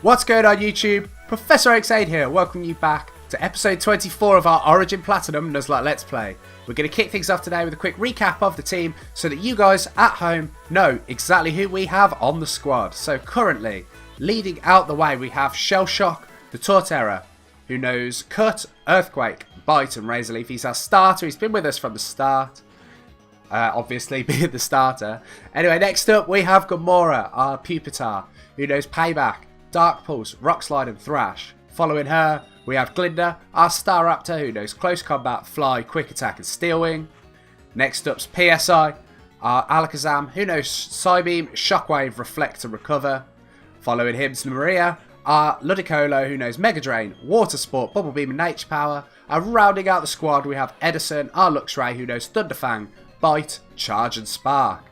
What's going on YouTube? ProfessorOaksAide here, welcoming you back to episode 24 of our Origin Platinum Nuzlocke Let's Play. We're going to kick things off today with a quick recap of the team so that you guys at home know exactly who we have on the squad. So currently, leading out the way we have Shellshock, the Torterra, who knows Cut, Earthquake, Bite and Razor Leaf. He's our starter, he's been with us from the start. Obviously being the starter. Anyway, next up we have Gamora, our Pupitar, who knows Payback, Dark Pulse, Rock Slide and Thrash. Following her, we have Glinda, our Staraptor, who knows Close Combat, Fly, Quick Attack and Steel Wing. Next up's PSI, our Alakazam, who knows Psybeam, Shockwave, Reflect and Recover. Following him's Maria, our Ludicolo, who knows Mega Drain, Water Sport, Bubble Beam and Nature Power. And rounding out the squad, we have Edison, our Luxray, who knows Thunderfang, Bite, Charge and Spark.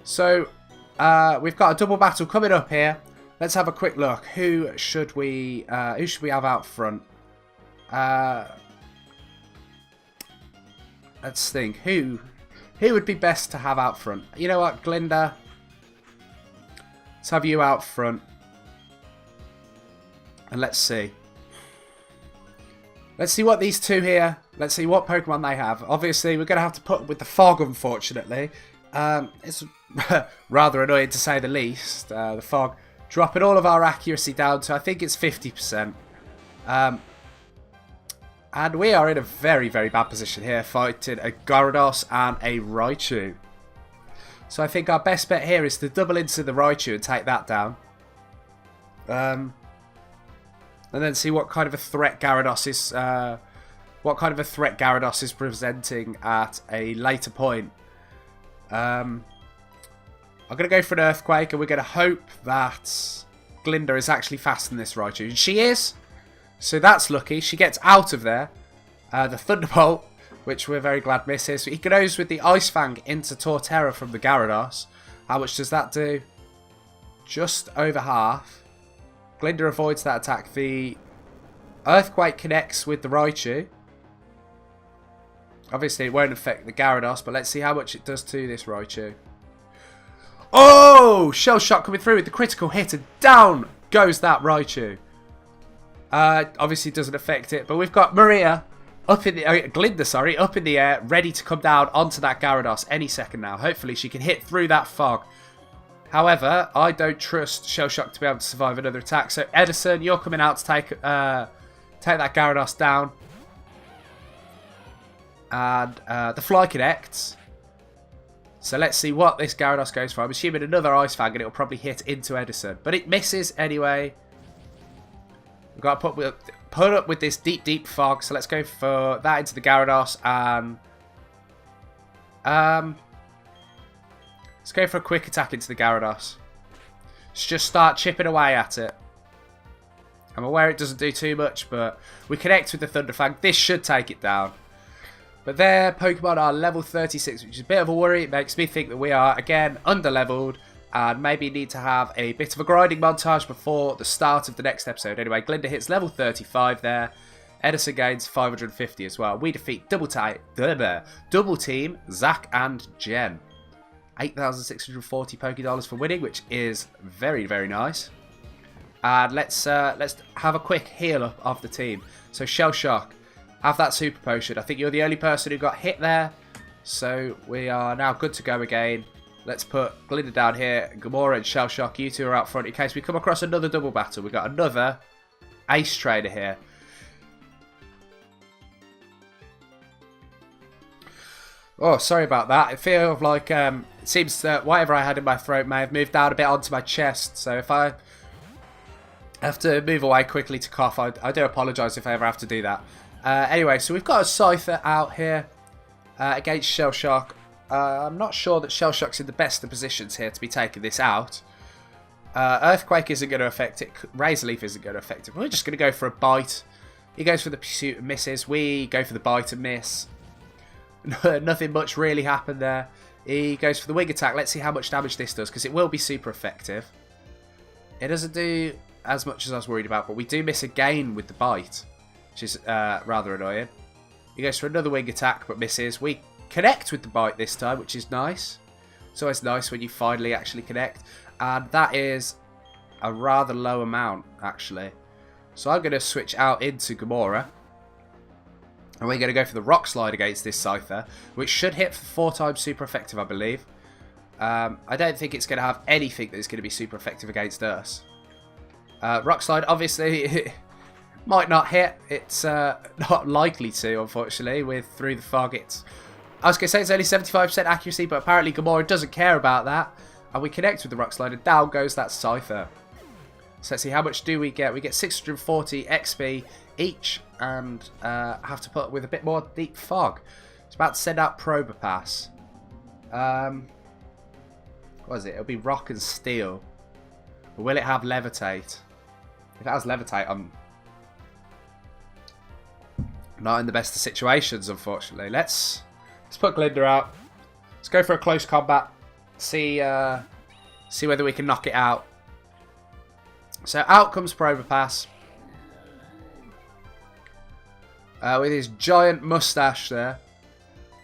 So, we've got a double battle coming up here. Let's have a quick look. Who should we have out front? Let's think. Who would be best to have out front? You know what, Glinda? Let's have you out front. And let's see. Let's see what these two here. Let's see what Pokemon they have. Obviously, we're going to have to put them with the fog, unfortunately. It's rather annoying to say the least. The fog dropping all of our accuracy down to, I think it's 50%. And we are in a very, very bad position here, fighting a Gyarados and a Raichu. So I think our best bet here is to double into the Raichu and take that down. And then see what kind of a threat Gyarados is presenting at a later point. I'm going to go for an Earthquake, and we're going to hope that Glinda is actually faster than this Raichu. And she is, so that's lucky. She gets out of there. The Thunderbolt, which we're very glad misses. He goes with the Ice Fang into Torterra from the Gyarados. How much does that do? Just over half. Glinda avoids that attack. The Earthquake connects with the Raichu. Obviously, it won't affect the Gyarados, but let's see how much it does to this Raichu. Oh! Shell Shock coming through with the critical hit, and down goes that Raichu. Obviously, it doesn't affect it, but we've got Maria up in the Glinda, sorry, up in the air, ready to come down onto that Gyarados any second now. Hopefully, she can hit through that fog. However, I don't trust Shell Shock to be able to survive another attack. So, Edison, you're coming out to take that Gyarados down. And the Fly connects. So let's see what this Gyarados goes for. I'm assuming another Ice Fang and it'll probably hit into Edison. But it misses anyway. We've got to put up with this deep, deep fog. So let's go for that into the Gyarados. And let's go for a quick attack into the Gyarados. Let's just start chipping away at it. I'm aware it doesn't do too much, but we connect with the Thunderfang. This should take it down. But their Pokemon are level 36, which is a bit of a worry. It makes me think that we are, again, under-leveled and maybe need to have a bit of a grinding montage before the start of the next episode. Anyway, Glinda hits level 35 there. Edison gains 550 as well. We defeat double team Zach and Jen. 8,640 Pokédollars for winning, which is very, very nice. And let's have a quick heal up of the team. So Shell Shock, have that Super Potion. I think you're the only person who got hit there. So we are now good to go again. Let's put Glinda down here. Gamora and Shell Shock, you two are out front in case we come across another double battle. We've got another Ace Trainer here. Oh, sorry about that. I feel like it seems that whatever I had in my throat may have moved down a bit onto my chest. So if I have to move away quickly to cough, I do apologise if I ever have to do that. Anyway, so we've got a Scyther out here against Shell Shock. I'm not sure that Shell Shock's in the best of positions here to be taking this out. Earthquake isn't going to affect it. Razor Leaf isn't going to affect it. We're just going to go for a Bite. He goes for the Pursuit and misses. We go for the Bite and miss. Nothing much really happened there. He goes for the Wing Attack. Let's see how much damage this does, because it will be super effective. It doesn't do as much as I was worried about, but we do miss again with the Bite, which is rather annoying. He goes for another Wing Attack, but misses. We connect with the Bite this time, which is nice. It's always nice when you finally actually connect. And that is a rather low amount, actually. So I'm going to switch out into Gamora. And we're going to go for the Rock Slide against this Scyther, which should hit for 4 times super effective, I believe. I don't think it's going to have anything that's going to be super effective against us. Rock Slide, obviously, might not hit. It's not likely to, unfortunately, with Through the Fog. I was going to say it's only 75% accuracy, but apparently Gamora doesn't care about that. And we connect with the Rock Slide, and down goes that Scyther. So let's see, how much do we get? We get 640 XP each, and have to put up with a bit more Deep Fog. It's about to send out Probopass. What is it? It'll be Rock and Steel. Or will it have Levitate? If it has Levitate, I'm not in the best of situations, unfortunately. Let's put Glinda out. Let's go for a close combat. See whether we can knock it out. So out comes Probopass. With his giant mustache there.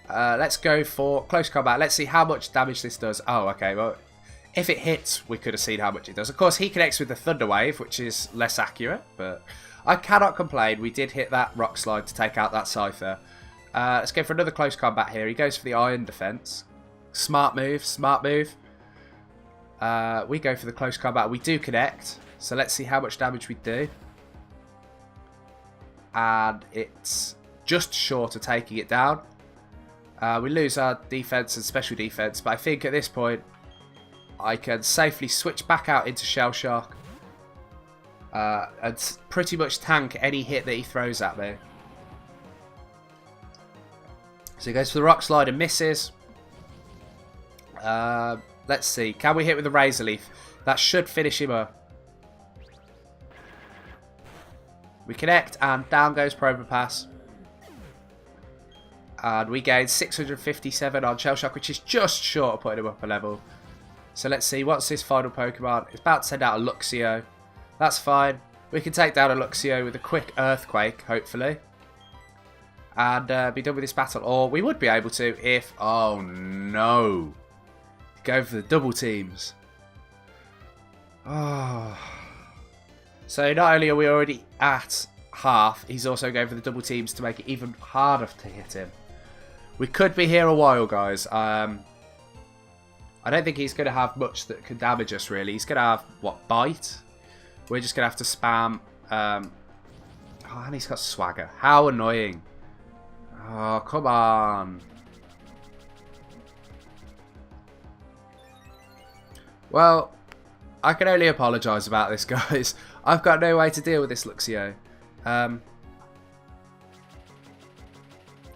Let's go for close combat. Let's see how much damage this does. Oh, okay. Well, if it hits, we could have seen how much it does. Of course, he connects with the Thunder Wave, which is less accurate. But I cannot complain. We did hit that Rock Slide to take out that Scyther. Let's go for another close combat here. He goes for the Iron Defense. Smart move. Smart move. We go for the close combat. We do connect. So let's see how much damage we do. And it's just short of taking it down. We lose our defense and special defense, but I think at this point I can safely switch back out into Shell Shock and pretty much tank any hit that he throws at me. So he goes for the Rock Slide and misses. Let's see, can we hit with the Razor Leaf? That should finish him up. We connect, and down goes Probopass. And we gain 657 on Shell Shock, which is just short of putting him up a level. So let's see, what's this final Pokemon? It's about to send out a Luxio. That's fine. We can take down a Luxio with a quick Earthquake, hopefully. And be done with this battle. Or we would be able to if... Oh, no. Go for the double teams. Oh... So not only are we already at half, he's also going for the double teams to make it even harder to hit him. We could be here a while, guys. I don't think he's going to have much that can damage us, really. He's going to have, what, Bite? We're just going to have to spam... Oh, and he's got Swagger. How annoying. Oh, come on. Well, I can only apologise about this, guys. I've got no way to deal with this Luxio.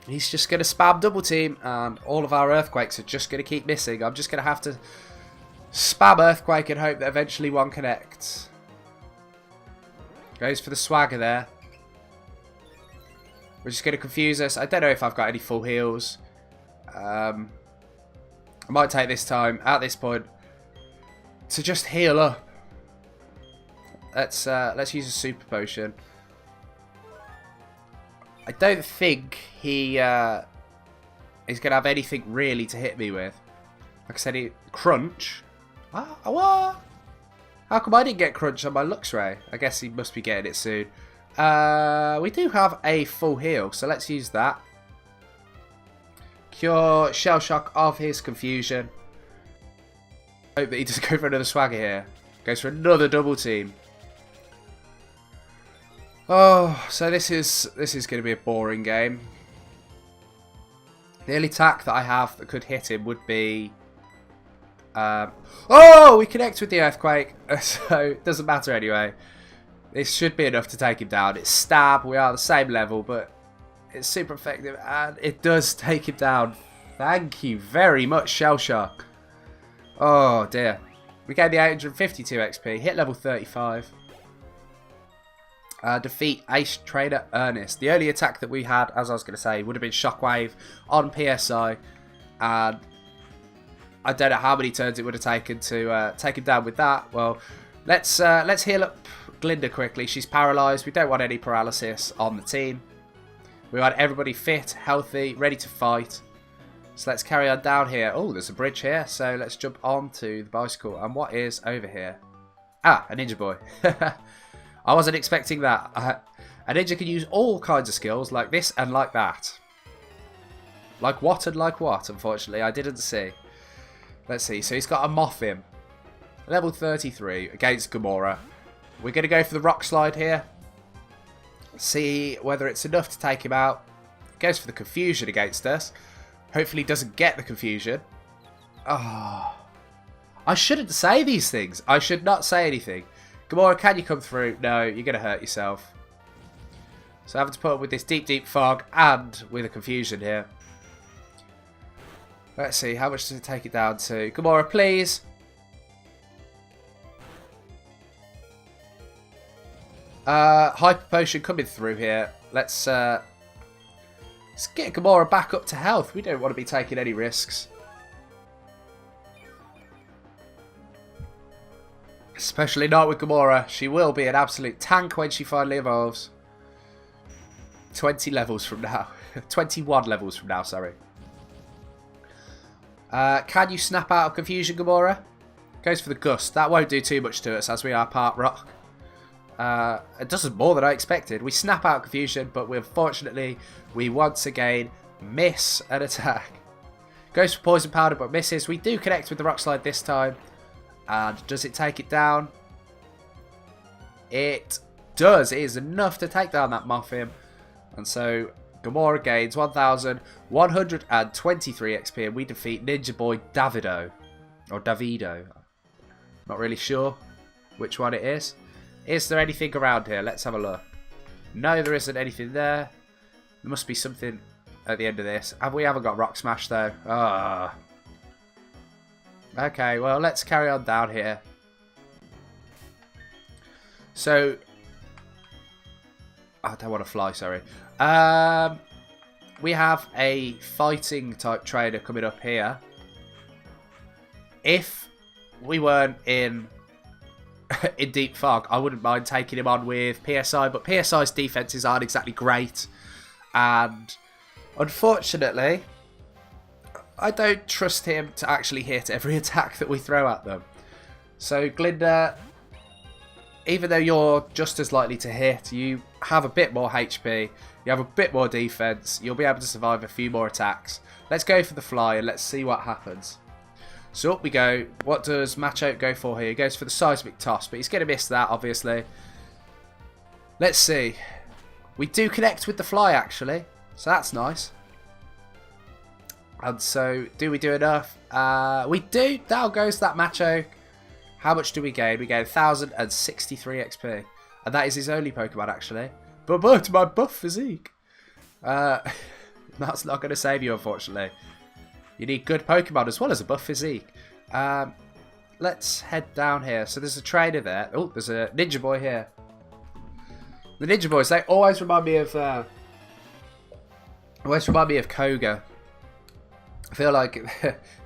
He's just going to spam double team, and all of our Earthquakes are just going to keep missing. I'm just going to have to spam Earthquake and hope that eventually one connects. Goes for the Swagger there. Which is going to confuse us. I don't know if I've got any full heals. I might take this time, at this point, to just heal up. Let's use a super potion. I don't think he is going to have anything really to hit me with. Like I said, Crunch. What? How come I didn't get Crunch on my Luxray? I guess he must be getting it soon. We do have a full heal, so let's use that. Cure Shell Shock of his confusion. Hope that he doesn't go for another Swagger here. Goes for another double team. Oh, so this is going to be a boring game. The only attack that I have that could hit him would be... oh, we connect with the Earthquake, so it doesn't matter anyway. This should be enough to take him down. It's Stab, we are the same level, but it's super effective, and it does take him down. Thank you very much, Shell Shock. Oh dear. We gained the 852 XP, hit level 35. Defeat Ace Trainer Ernest. The only attack that we had, as I was going to say, would have been Shockwave on PSI. And I don't know how many turns it would have taken to take him down with that. Well, let's heal up Glinda quickly. She's paralysed. We don't want any paralysis on the team. We want everybody fit, healthy, ready to fight. So let's carry on down here. Oh, there's a bridge here. So let's jump onto the bicycle. And what is over here? Ah, a ninja boy. I wasn't expecting that. A ninja can use all kinds of skills like this and like that. Like what and like what, unfortunately, I didn't see. Let's see, so he's got a Mothim. Level 33 against Gamora. We're going to go for the rock slide here. See whether it's enough to take him out. Goes for the confusion against us. Hopefully he doesn't get the confusion. Oh, I shouldn't say these things. I should not say anything. Gamora, can you come through? No, you're going to hurt yourself. So having to put up with this deep, deep fog and with a confusion here. Let's see, how much does it take it down to? Gamora, please. Hyper Potion coming through here. Let's get Gamora back up to health. We don't want to be taking any risks. Especially not with Gamora. She will be an absolute tank when she finally evolves. 20 levels from now. 21 levels from now, sorry. Can you snap out of confusion, Gamora? Goes for the gust. That won't do too much to us as we are part rock. It does more than I expected. We snap out confusion, but unfortunately, we once again miss an attack. Goes for poison powder, but misses. We do connect with the rock slide this time. And does it take it down? It does. It is enough to take down that Mothim. And so Gamora gains 1,123 XP, and we defeat Ninja Boy Davido. Or Davido. Not really sure which one it is. Is there anything around here? Let's have a look. No, there isn't anything there. There must be something at the end of this. We haven't got Rock Smash though. Ah. Okay, well, let's carry on down here. So, I don't want to fly, sorry. We have a fighting type trainer coming up here. If we weren't in deep fog, I wouldn't mind taking him on with PSI, but PSI's defenses aren't exactly great. And unfortunately, I don't trust him to actually hit every attack that we throw at them. So Glinda, even though you're just as likely to hit, you have a bit more HP, you have a bit more defense, you'll be able to survive a few more attacks. Let's go for the fly and let's see what happens. So up we go. What does Machoke go for here? He goes for the seismic toss, but he's going to miss that, obviously. Let's see. We do connect with the fly, actually, so that's nice. And so, do we do enough? We do. Down goes that Machoke. How much do we gain? We gain 1,063 XP. And that is his only Pokemon, actually. But my buff physique. That's not going to save you, unfortunately. You need good Pokemon as well as a buff physique. Let's head down here. So there's a trainer there. Oh, there's a Ninja Boy here. The Ninja Boys, they always remind me of Koga. I feel like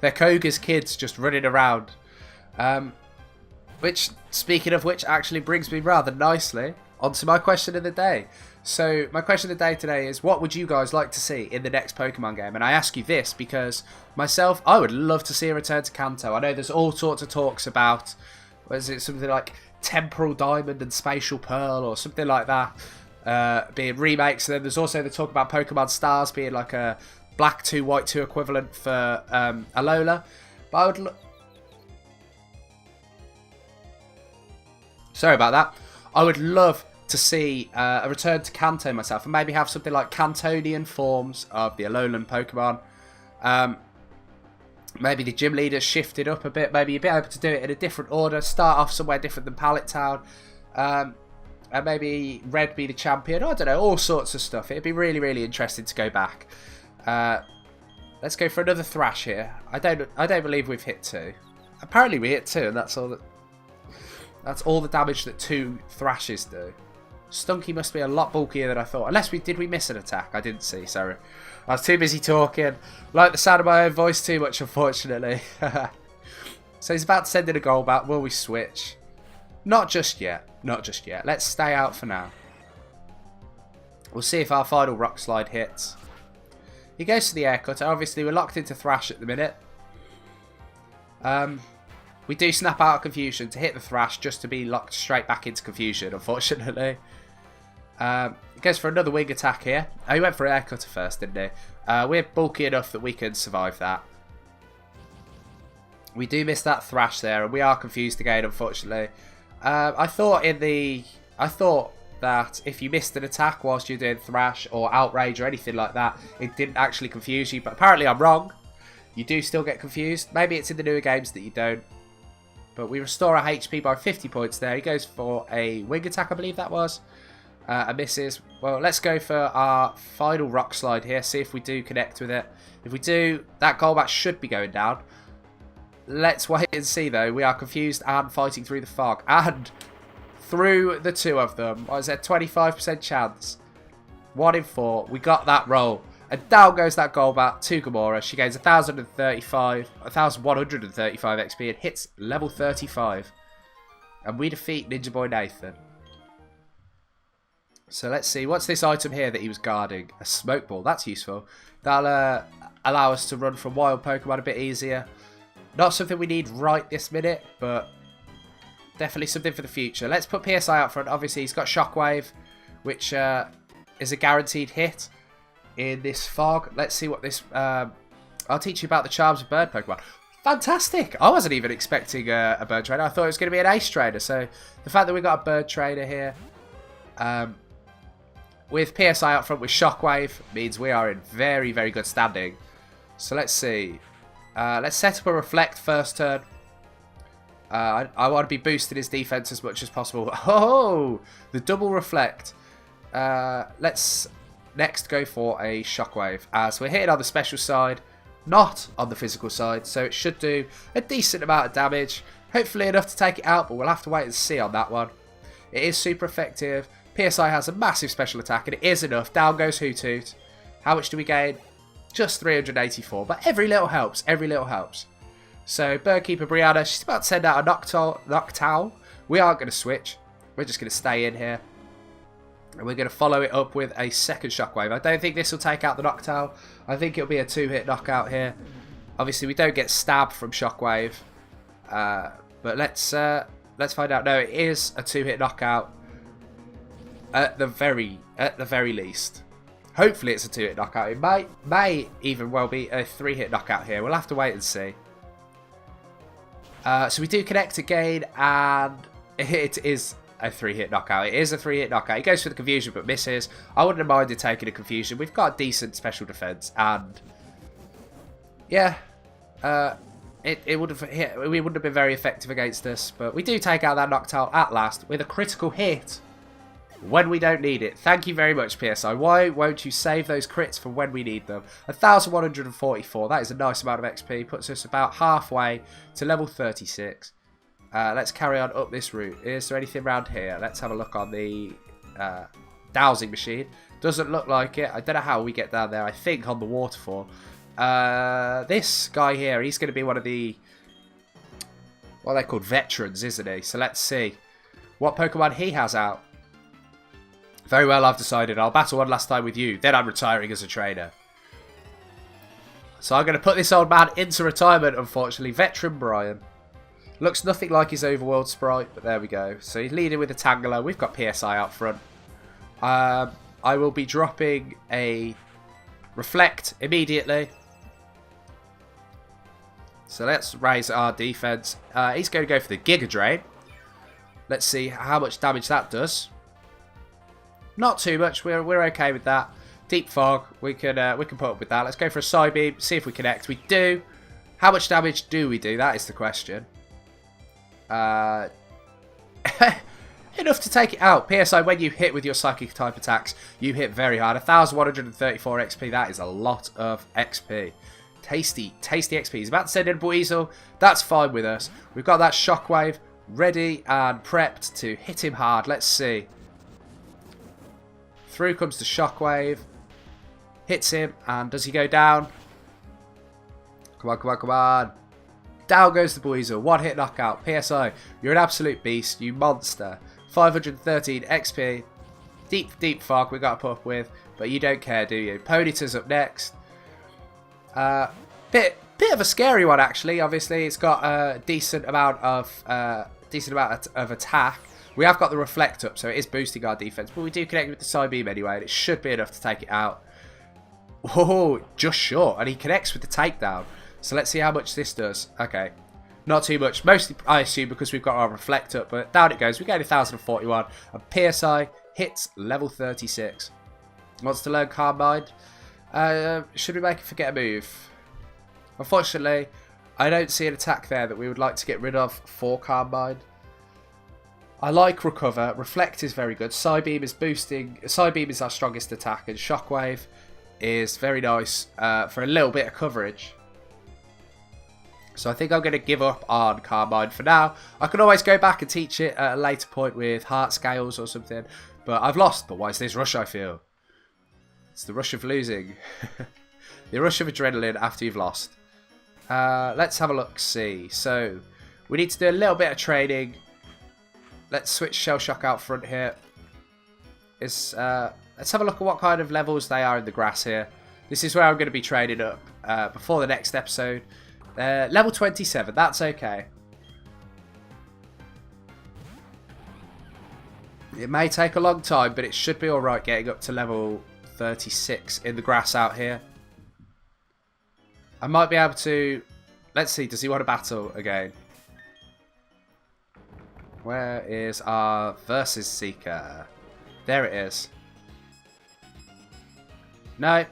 they're Koga's kids just running around. Which, speaking of which, actually brings me rather nicely onto my question of the day. So, my question of the day today is, what would you guys like to see in the next Pokemon game? And I ask you this because, myself, I would love to see a return to Kanto. I know there's all sorts of talks about, what is it, something like Temporal Diamond and Spatial Pearl or something like that, being remakes. And then there's also the talk about Pokemon Stars being like a Black 2, White 2 equivalent for Alola. But I would sorry about that. I would love to see a return to Kanto myself, and maybe have something like Cantonian forms of the Alolan Pokemon. Maybe the gym leaders shifted up a bit. Maybe you'd be able to do it in a different order. Start off somewhere different than Pallet Town. And maybe Red be the champion. I don't know, all sorts of stuff. It'd be really, really interesting to go back. Let's go for another Thrash here. I don't believe we've hit 2. Apparently we hit 2, and that's all the damage that 2 Thrashes do. Stunky must be a lot bulkier than I thought. Unless did we miss an attack? I didn't see, sorry. I was too busy talking. Like the sound of my own voice too much, unfortunately. So he's about to send in a goal back. Will we switch? Not just yet. Not just yet. Let's stay out for now. We'll see if our final rock slide hits. He goes to the air cutter. Obviously, we're locked into Thrash at the minute. we do snap out of confusion to hit the thrash just to be locked straight back into confusion, unfortunately. He goes for another wing attack here. Oh, he went for an air cutter first, didn't he? We're bulky enough that we can survive that. We do miss that thrash there, and we are confused again, unfortunately. I thought that if you missed an attack whilst you're doing thrash or outrage or anything like that, it didn't actually confuse you. But apparently I'm wrong. You do still get confused. Maybe it's in the newer games that you don't. But we restore our HP by 50 points there. He goes for a wing attack, I believe that was. And misses. Well, let's go for our final rock slide here. See if we do connect with it. If we do, that Golbat should be going down. Let's wait and see, though. We are confused and fighting through the fog. And through the two of them, what is that, 25% chance? 1 in 4. We got that roll. And down goes that Golbat to Gamora. She gains 1,135 XP and hits level 35. And we defeat Ninja Boy Nathan. So let's see. What's this item here that he was guarding? A smoke ball. That's useful. That'll allow us to run from wild Pokemon a bit easier. Not something we need right this minute, but definitely something for the future. Let's put PSI out front. Obviously, he's got Shockwave, which is a guaranteed hit in this fog. Let's see what this... I'll teach you about the charms of bird Pokemon. Fantastic! I wasn't even expecting a bird trainer. I thought it was going to be an ace trainer. So the fact that we got a bird trainer here with PSI out front with Shockwave means we are in very, very good standing. So let's see. Let's set up a Reflect first turn. I want to be boosting his defense as much as possible. Oh, the double Reflect. Let's next go for a Shockwave, as we're hitting on the special side, not on the physical side, so it should do a decent amount of damage. Hopefully enough to take it out, but we'll have to wait and see on that one. It is super effective. PSI has a massive special attack, and it is enough. Down goes Hoothoot. How much do we gain? Just 384, but every little helps. Every little helps. So, Birdkeeper Brianna, she's about to send out a Noctowl. We aren't going to switch. We're just going to stay in here. And we're going to follow it up with a second Shockwave. I don't think this will take out the Noctowl. I think it'll be a 2-hit knockout here. Obviously, we don't get stabbed from Shockwave. But let's find out. No, it is a 2-hit knockout. At the very least. Hopefully it's a 2-hit knockout. It may even well be a 3-hit knockout here. We'll have to wait and see. So we do connect again, and it is a 3-hit knockout. It is a 3-hit knockout. He goes for the confusion but misses. I wouldn't have minded taking a confusion. We've got decent special defense, and yeah, it would have hit. We wouldn't have been very effective against us, but we do take out that Noctowl at last with a critical hit. When we don't need it. Thank you very much, PSI. Why won't you save those crits for when we need them? 1,144. That is a nice amount of XP. Puts us about halfway to level 36. Let's carry on up this route. Is there anything around here? Let's have a look on the dowsing machine. Doesn't look like it. I don't know how we get down there. I think on the waterfall. This guy here, he's going to be one of the... what they're called, veterans, isn't he? So let's see what Pokemon he has out. Very well, I've decided. I'll battle one last time with you. Then I'm retiring as a trainer. So I'm going to put this old man into retirement, unfortunately. Veteran Brian. Looks nothing like his overworld sprite, but there we go. So he's leading with a Tangela. We've got PSI out front. I will be dropping a Reflect immediately. So let's raise our defense. He's going to go for the Giga Drain. Let's see how much damage that does. Not too much. We're okay with that. Deep Fog. We can put up with that. Let's go for a Psybeam. See if we connect. We do. How much damage do we do? That is the question. Enough to take it out. PSI, when you hit with your Psychic type attacks, you hit very hard. 1,134 XP. That is a lot of XP. Tasty, tasty XP. He's about to send in a Buizel. That's fine with us. We've got that Shockwave ready and prepped to hit him hard. Let's see. Through comes the Shockwave. Hits him. And does he go down? Come on, come on, come on. Down goes the Buizel. 1-hit knockout. PSI, you're an absolute beast. You monster. 513 XP. Deep Fog we got to put up with. But you don't care, do you? Ponyta's up next. Bit Bit of a scary one, actually. Obviously, it's got a decent amount of attack. We have got the reflect up, so it is boosting our defense. But we do connect with the side beam anyway, and it should be enough to take it out. Oh, just short, and he connects with the takedown. So let's see how much this does. Okay, not too much. Mostly, I assume, because we've got our reflect up. But down it goes. We get 1,041. And PSI hits level 36. Wants to learn Calm Mind. Should we make it forget a move? Unfortunately, I don't see an attack there that we would like to get rid of for Calm Mind. I like Recover. Reflect is very good. Psybeam is boosting. Psybeam is our strongest attack, and Shockwave is very nice for a little bit of coverage. So I think I'm going to give up on Calm Mind for now. I can always go back and teach it at a later point with Heart Scales or something. But I've lost. But why is this rush, I feel? It's the rush of losing. The rush of adrenaline after you've lost. Let's have a look, see. So, we need to do a little bit of training. Let's switch Shell Shock out front here. Let's have a look at what kind of levels they are in the grass here. This is where I'm going to be training up before the next episode. Level 27, that's okay. It may take a long time, but it should be alright getting up to level 36 in the grass out here. I might be able to... Let's see, does he want to battle again? Where is our Versus Seeker? There it is. No.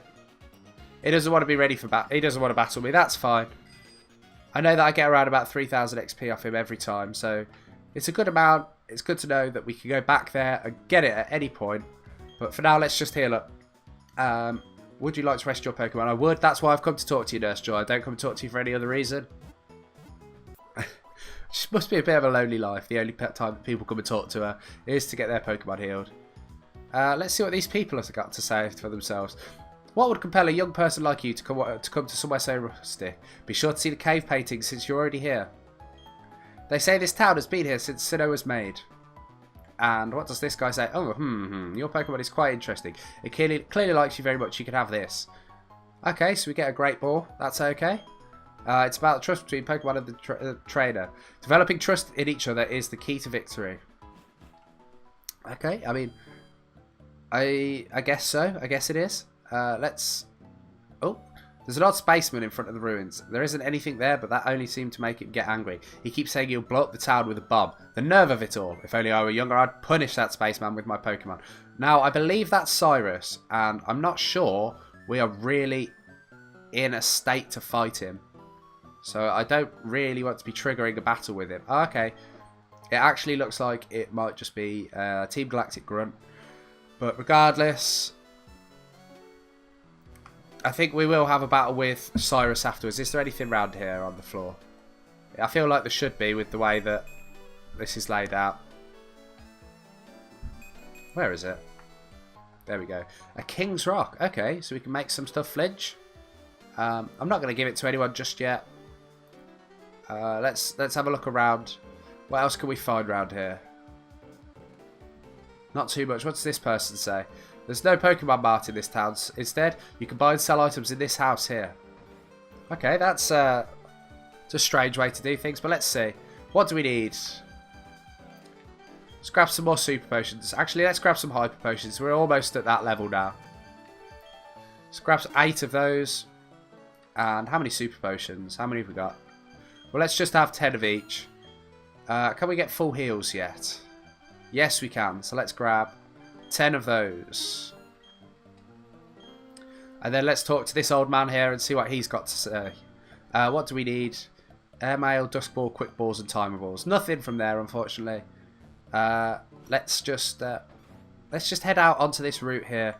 He doesn't want to be ready for battle. He doesn't want to battle me. That's fine. I know that I get around about 3,000 XP off him every time, so it's a good amount. It's good to know that we can go back there and get it at any point. But for now, let's just heal up. Would you like to rest your Pokemon? I would. That's why I've come to talk to you, Nurse Joy. I don't come to talk to you for any other reason. It must be a bit of a lonely life. The only time that people come and talk to her is to get their Pokemon healed. Let's see what these people have got to say for themselves. What would compel a young person like you to come to somewhere so rustic? Be sure to see the cave paintings since you're already here. They say this town has been here since Sinnoh was made. And what does this guy say? Oh, your Pokemon is quite interesting. It clearly likes you very much. You can have this. Okay, so we get a Great Ball. That's okay. It's about the trust between Pokemon and the trainer. Developing trust in each other is the key to victory. Okay, I mean, I guess so. I guess it is. Let's... Oh, there's an odd spaceman in front of the ruins. There isn't anything there, but that only seemed to make him get angry. He keeps saying he'll blow up the town with a bomb. The nerve of it all. If only I were younger, I'd punish that spaceman with my Pokemon. Now, I believe that's Cyrus, and I'm not sure we are really in a state to fight him. So I don't really want to be triggering a battle with him. Oh, okay. It actually looks like it might just be Team Galactic Grunt. But regardless, I think we will have a battle with Cyrus afterwards. Is there anything around here on the floor? I feel like there should be with the way that this is laid out. Where is it? There we go. A King's Rock. Okay, so we can make some stuff flinch. I'm not going to give it to anyone just yet. Let's have a look around. What else can we find around here? Not too much. What does this person say? There's no Pokemon Mart in this town. Instead, you can buy and sell items in this house here. Okay, that's a strange way to do things, but let's see. What do we need? Let's grab some more Super Potions. Actually, let's grab some Hyper Potions. We're almost at that level now. Let's grab 8 of those. And how many Super Potions? How many have we got? Well, let's just have 10 of each. Can we get full heals yet? Yes, we can. So let's grab 10 of those. And then let's talk to this old man here and see what he's got to say. What do we need? Airmail, Dusk Ball, Quick Balls, and Timer Balls. Nothing from there, unfortunately. Let's just head out onto this route here.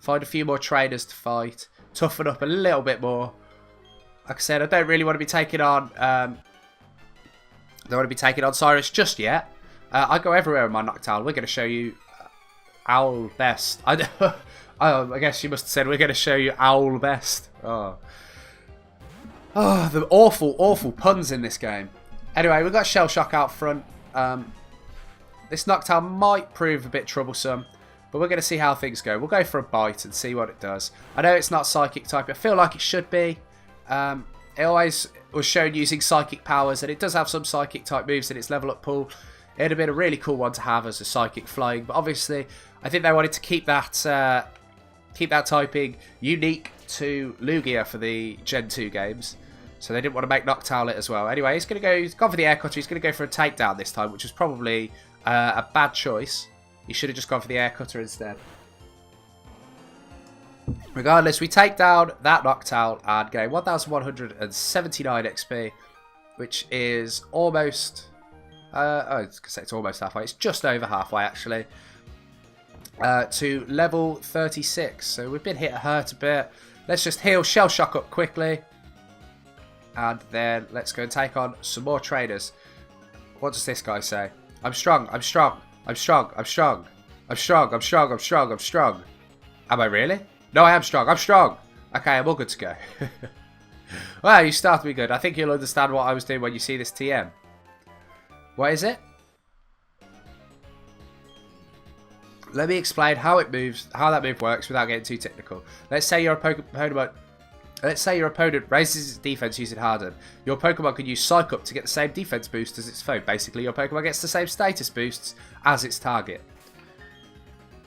Find a few more trainers to fight. Toughen up a little bit more. Like I said, I don't really want to be taking on... don't want to be taking on Cyrus just yet. I go everywhere with my Noctowl. We're going to show you Owl Best. I guess you must have said we're going to show you Owl Best. Oh, the awful, awful puns in this game. Anyway, we've got Shell Shock out front. This Noctowl might prove a bit troublesome, but we're going to see how things go. We'll go for a bite and see what it does. I know it's not Psychic type. I feel like it should be. It always was shown using psychic powers, and it does have some psychic type moves in its level up pool. It'd have been a really cool one to have as a psychic flying, but obviously I think they wanted to keep that typing unique to Lugia for the Gen 2 games. So they didn't want to make Noctowl it as well. Anyway, he's gone for the air cutter. He's going to go for a takedown this time, which was probably a bad choice. He should have just gone for the air cutter instead. Regardless, we take down that Noctowl and gain 1,179 XP, which is almost... I was going to say it's almost halfway. It's just over halfway, actually. To level 36. So we've been hurt a bit. Let's just heal Shell Shock up quickly. And then let's go and take on some more trainers. What does this guy say? I'm strong, I'm strong, I'm strong, I'm strong. I'm strong, I'm strong, I'm strong, I'm strong. Am I really? No, I am strong, I'm strong. Okay, I'm all good to go. Well, you started me good. I think you'll understand what I was doing when you see this TM. What is it? Let me explain how it moves, how that move works without getting too technical. Let's say your opponent raises its defense using Harden. Your Pokemon can use Psych Up to get the same defense boost as its foe. Basically, your Pokemon gets the same status boosts as its target.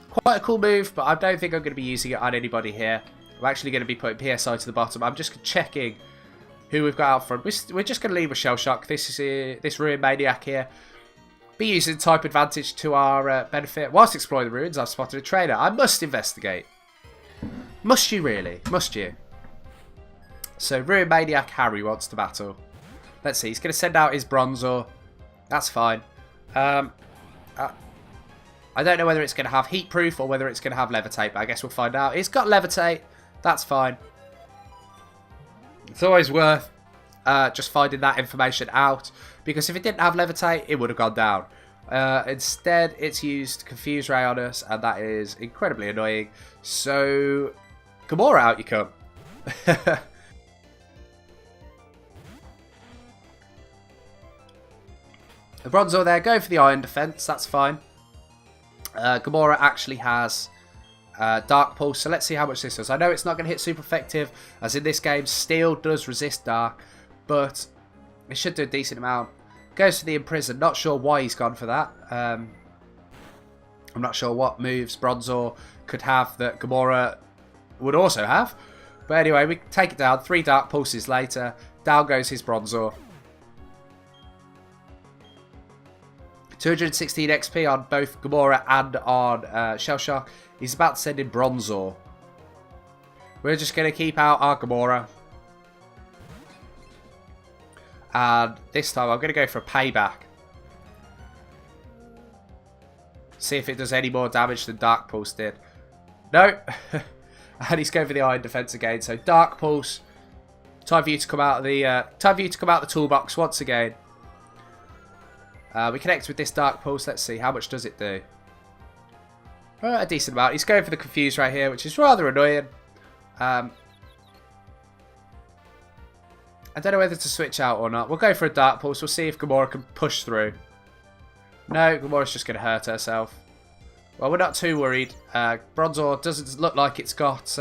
Quite a cool move, but I don't think I'm going to be using it on anybody here. I'm actually going to be putting PSI to the bottom. I'm just checking who we've got out front. We're just going to leave with Shell Shock. This Ruin Maniac here. Be using type advantage to our benefit. Whilst exploring the ruins, I've spotted a trainer. I must investigate. Must you really? Must you? So Ruin Maniac Harry wants to battle. Let's see. He's going to send out his Bronzor. That's fine. I don't know whether it's going to have Heat Proof or whether it's going to have Levitate, but I guess we'll find out. It's got Levitate. That's fine. It's always worth just finding that information out, because if it didn't have Levitate, it would have gone down. Instead, it's used Confuse Ray on us, and that is incredibly annoying. So, Gamora, out you come. The Bronzor there, go for the Iron Defense, that's fine. Gamora actually has Dark Pulse, so let's see how much this does. I know it's not going to hit super effective, as in this game, Steel does resist Dark, but it should do a decent amount. Goes for the Imprison, not sure why he's gone for that. I'm not sure what moves Bronzor could have that Gamora would also have. But anyway, we take it down, 3 Dark Pulses later, down goes his Bronzor. 216 XP on both Gamora and on Shell Shock. He's about to send in Bronzor. We're just going to keep out our Gamora. And this time I'm going to go for a payback. See if it does any more damage than Dark Pulse did. No. And he's going for the Iron Defense again. So Dark Pulse. Time for you to come out of the toolbox once again. We connect with this Dark Pulse. Let's see, how much does it do? A decent amount. He's going for the Confuse right here, which is rather annoying. I don't know whether to switch out or not. We'll go for a Dark Pulse. We'll see if Gamora can push through. No, Gamora's just going to hurt herself. Well, we're not too worried. Bronzor doesn't look like it's got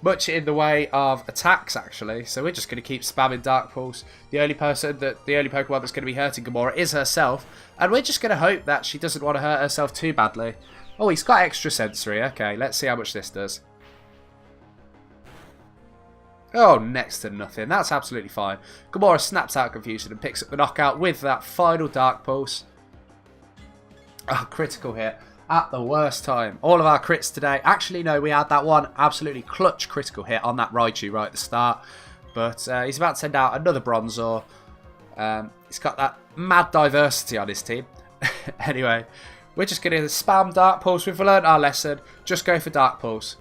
much in the way of attacks, actually. So we're just going to keep spamming Dark Pulse. The only Pokemon that's going to be hurting Gamora is herself. And we're just going to hope that she doesn't want to hurt herself too badly. Oh, he's got extra sensory. Okay, let's see how much this does. Oh, next to nothing. That's absolutely fine. Gamora snaps out Confusion and picks up the knockout with that final Dark Pulse. Oh, critical hit. At the worst time. All of our crits today. Actually, no, we had that one absolutely clutch critical hit on that Raichu right at the start. But he's about to send out another Bronzor. He's got that mad diversity on his team. Anyway, we're just going to spam Dark Pulse. We've learned our lesson. Just go for Dark Pulse.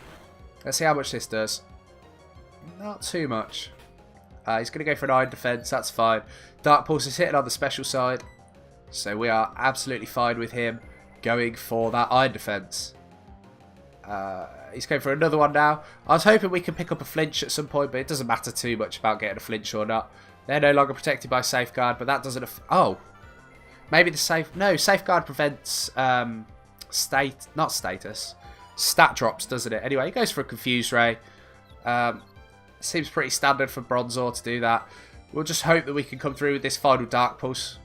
Let's see how much this does. Not too much. He's going to go for an Iron Defense. That's fine. Dark Pulse is hitting on the special side. So we are absolutely fine with him going for that Iron Defense. He's going for another one now. I was hoping we could pick up a flinch at some point, but it doesn't matter too much about getting a flinch or not. They're no longer protected by Safeguard, but that doesn't... Oh. Maybe the No, Safeguard prevents stat drops, doesn't it? Anyway, he goes for a Confuse Ray. Seems pretty standard for Bronzor to do that. We'll just hope that we can come through with this final Dark Pulse,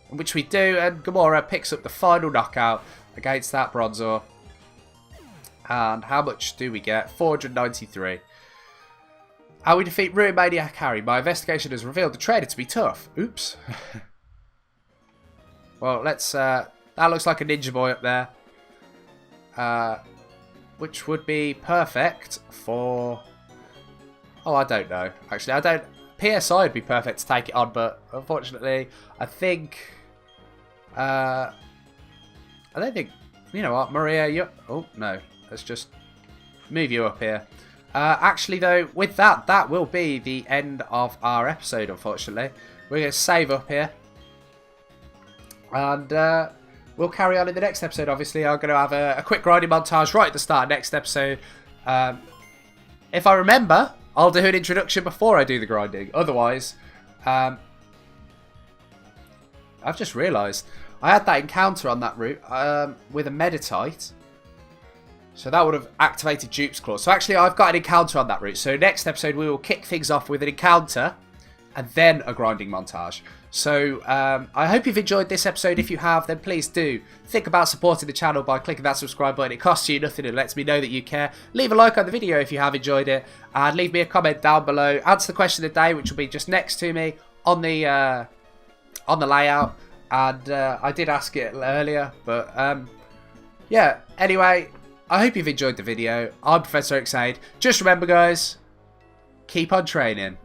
which we do, and Gamora picks up the final knockout against that Bronzor. And how much do we get? 493. How we defeat Ruin Maniac Harry. My investigation has revealed the trainer to be tough. Oops. Well, let's... that looks like a Ninja Boy up there. Which would be perfect for... Oh, I don't know. Actually, I don't... PSI would be perfect to take it on, but unfortunately, I think... I don't think... You know what, Maria, you... Oh, no. Let's just move you up here. Actually, though, with that, that will be the end of our episode, unfortunately. We're going to save up here. And we'll carry on in the next episode, obviously. I'm going to have a quick grinding montage right at the start of next episode. If I remember, I'll do an introduction before I do the grinding. Otherwise, I've just realised I had that encounter on that route with a Meditite. So that would have activated Dupe's Claw. So actually, I've got an encounter on that route. So next episode, we will kick things off with an encounter and then a grinding montage. So I hope you've enjoyed this episode. If you have, then please do think about supporting the channel by clicking that subscribe button. It costs you nothing and lets me know that you care. Leave a like on the video if you have enjoyed it. And leave me a comment down below. Answer the question of the day, which will be just next to me on the layout. And I did ask it earlier, but yeah, anyway, I hope you've enjoyed the video. I'm Professor OaksAide. Just remember, guys, keep on training.